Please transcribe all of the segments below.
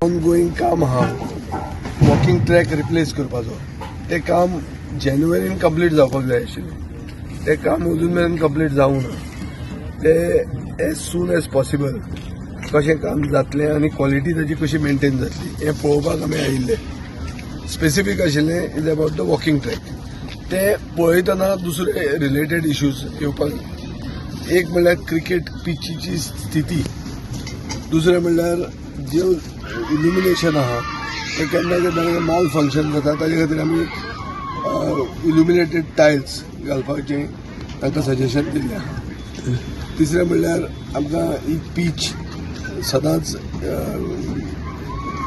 ongoing काम आहा walking track replace करपाचो ते काम जानेवारीन कंप्लीट जावपाक जाय आशिल्लें ते काम अजून मेरेन कंप्लीट जावंक ना ते एज सून एज पॉसिबल कशें काम जातलें आनी क्वॉलिटी ताची कशी मेंटेन जातली हें पळोवपाक आमी आयिल्ले स्पेसिफीक आशिल्लें is about the walking track ते पळयतना दुसरे रिलेटेड इश्यूज येवपाक एक म्हणल्यार क्रिकेट पिचीची स्थिती दुसरें म्हणल्यार जे इल्युमिनेशन आहा ते केन्ना केन्ना माल फंक्शन जाता ताजे खातीर आमी इल्युमिनेटेड टायल्स घालपाचें तांकां सजेशन दिल्लें आहा तिसरें म्हणल्यार आमकां ही पीच सदांच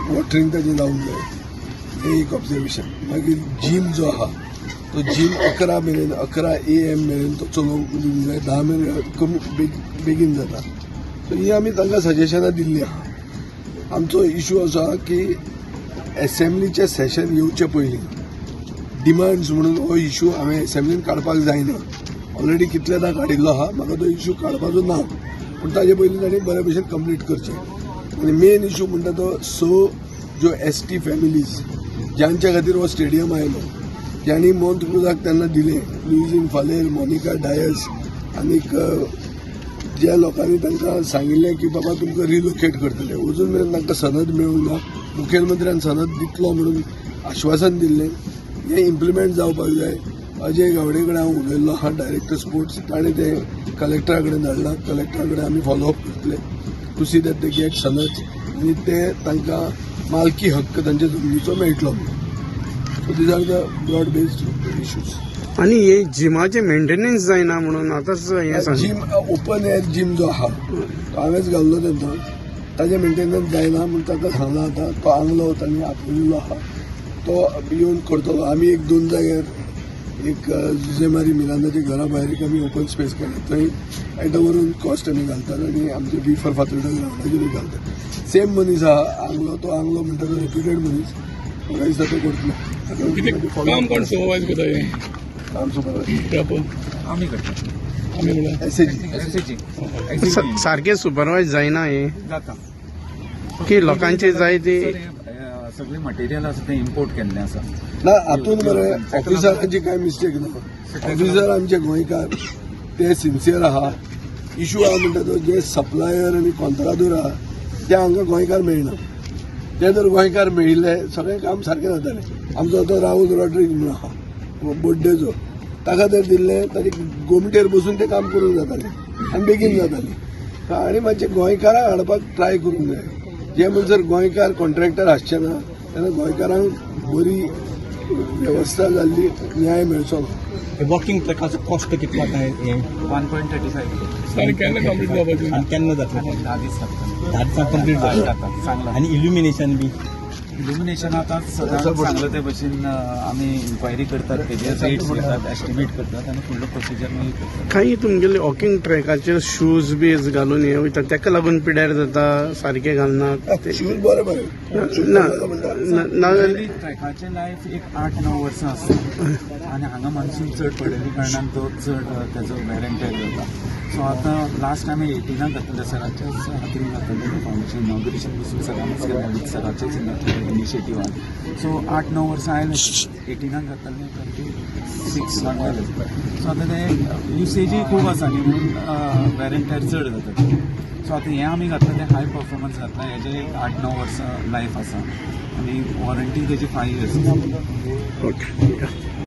वॉटरिंग ताजें जावंक जाय हें एक ऑब्जर्वेशन मागीर जीम जो आहा तो जीम 11 मेरेन 11 AM मेरेन तो चलोवंक दिवंक जाय 10 मेरेन कमी बेगीन जाता सो ही आमी तांकां सजेशनां दिल्लीं आहा आमचो इशू असो आहा की एसेंब्लीचें सेशन येवचे पयलीं डिमांड्स म्हणून हो इशू हांवें एसेंब्लीन काडपाक जायना ऑलरेडी कितलेदा काडिल्लो आहा म्हाका तो इशू काडपाचो ना पूण ताजे पयलीं ताणें बरे भशेन कंप्लीट करचें आनी मेन इशू म्हणटा तो ज्यो ST फॅमिलीज ज्यांच्या खातीर हो स्टेडियम आयलो ज्यांनी मोंतक्रुजाक तेन्ना दिलें लुईजीन फालेर मोनिका डायस आनीक ज्या लोकांनी तांकां सांगिल्लें की बाबा तुमकां रिलोकेट करतले अजून मेरेन तांकां सनद मेळूंक ना मुखेलमंत्र्यान सनद दितलो म्हणून आश्वासन दिल्लें हें इम्प्लिमेंट जावपाक जाय अजय गावडे कडेन हांव उलयल्लो आहा डायरेक्टर स्पोर्ट्स ताणें तें कलेक्टरा कडेन धाडलां कलेक्टरा कडेन आमी फॉलोअप करतले to see that they get सनद आनी ते तांकां मालकी हक्क तांच्या जमनीचो मेळटलो so these are the broad based issues आणि हे जिमाचे मेंटेनन्स जायना म्हणून आतांच हें सांग जीम ओपन एअर जीम जो आहा तो हांवेंच घाल्लो तेन्ना ताजें मेंटेनन्स जायना म्हूण ताका सांगला आतां तो आंगलो तांणी आपयिल्लो आहा तो येवन करतलो आमी एक 2 जाग्यार एक जुजेमारी मिरांदाच्या घरा भायर एक आमी ओपन स्पेस केला थंय एट व्हरून कॉस्ट आमी घालतात आनी आमचे बी फॉर फातर्डा ग्रावंडाचेर घालतात सेम मनीस आहा आंगलो तो आंगलो म्हणटा तो रेप्युटेड मनीस म्हाका दिसता तो करतलो काम कोण सुपरवायज करता हें काम सुपरवायज आमी करता आमी म्हणल्यार SAG सारखे सुपरवायज जायना हे जाता की लोकांचे जाय ती सगळे मटेरियल आसा ते इम्पोर्ट केल्लें आसा ना हातून मरे ऑफिसरांची काय मिस्टेक ना ऑफिसर आमचे गोंयकार ते सिन्सियर आहा इशू आहा म्हणटा तो जे सप्लायर आनी कॉन्ट्राक्टर आहा ते हांगा गोंयकार मेळना ते जर गोंयकार मेळिल्ले सगळें काम सारकें जातालें आमचो आतां राहुल रॉड्रिग म्हणून आहा बड्डेचो ताका जर दिल्लें ताचे गोमटेर बसून तें काम करूंक जातालें आनी बेगीन जातालें आनी मातशें गोंयकारांक हाडपाक ट्राय करूंक जाय जे म्हणसर गोंयकार कॉन्ट्रॅक्टर आसचे ना तेन्ना गोंयकारांक बरी वेवस्था जाल्ली न्याय मेळचो ना वॉकिंग ट्रॅकाचो कॉस्ट कितलो आता 1.35 आनी केन्ना कंप्लीट जावपाची आणि केन्ना जातलो 10 दीस लागतले 10 दिसांक कंप्लीट जाता चांगला आणि इल्युमिनेशन बी इल्युमिनेशन आता सदांच चांगलं ते भशेन आमी इन्क्वायरी करतात तेजे रेट्स घेतात एस्टिमेट करतात आनी फुडलो प्रोसिजर मागीर करतात काही तुमगेले वॉकिंग ट्रॅकाचेर शूज बी घालून हे वयता तेका लागून पिड्यार जाता सारखे घालनात शूज बरे बरे ना ट्रॅकाचे लायफ एक 8-9 वर्सां आसता आनी हांगा मान्सून चड पडिल्ल्या कारणान तो चड तेजो वेर एंड टेर जाता सो आतां लास्ट आमी 18 घातलेले सराच्याच हातीन घातलेले फाउंडेशन इनॉग्रेशन पसून सरांनीच केलें विथ सराचेच इनिशिएटिव्हान सो 8-9 वर्सां आयले 18 घातलेले 26 लागले सो आतां ते युसेजूय खूब आसा न्ही म्हणून वेर एंड टेर चड जाता सो आतां हें आमी घातलें तें हाय परफॉर्मन्स घातलां हेजे एक 8-9 वर्सां लायफ आसा आनी वॉरंटी तेजी 5 years ओके